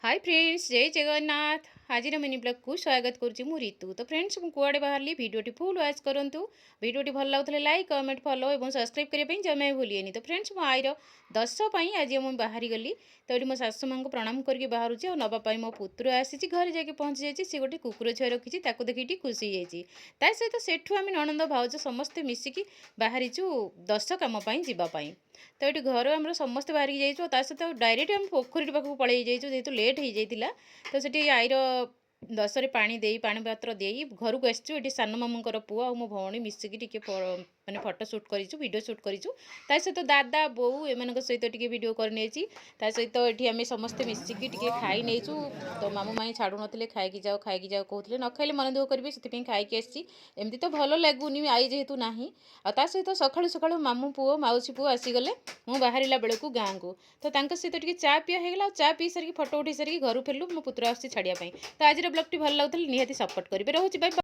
Hi friends जय जगन्नाथ। आज mini blog को स्वागत करुच्ची मु ऋतु। तो फ्रेंड्स मु कुआडे बाहरली वीडियोटी फुल वाच करंतु। वीडियोटी भल लागुले लाइक कमेंट फॉलो और सब्सक्राइब करने जमा भूलिएनि। तो फ्रेंड्स मो आईर दस आज मुझे बाहरी गली तो ये मो शाशु माँ को प्रणाम करके बाहर नवापाई मो पुत्र आसी घर जाके पहुँची जाइए। सी गोटे कुकुर छुआ रखी देखी खुशी होती सहित सेठू आम ननंद भाउज समस्ते मिसिकी बाहरीचु दस कामपाई जावाई। तो ये घर आम समस्त बाहरिक जाइए सहित डायरेक्ट आम पोखरी पाखक पलि जाइए जेहतु लेट हो जाता। तो से आईर दसरे पानी दे पानी पात्र दे घर को आसचु। सान मामूर पुआ और मो भौणी मिसिकी टिके माने फटो सुट करूँ वीडियो सुट करूँ सहित दादा बो एम सहित टिके वीडियो करनी सहित ये आम समस्ते मिसिकी टिके खाई नहींचु। तो मामू माई छाड़ू नथिले खाई जाओ कहते न खाइले मन दुख करेंगे से खाई आसी एमती तो भल लगुनि आई जेहेतु ना आ सहित सकाळु सकाळु मामू पुओ मौसी पुओ आसीगले मु बाहरिला बेलू गाँ को। तो सहित टिके चा पिया होगा चा पी सारिक फटो उठे सारिक घर फेरलु मो पुत्र आसी छाड़िया। तो आज ब्लॉग टी भल लगुले निहाती सपोर्ट करेंगे। रोचे बाय।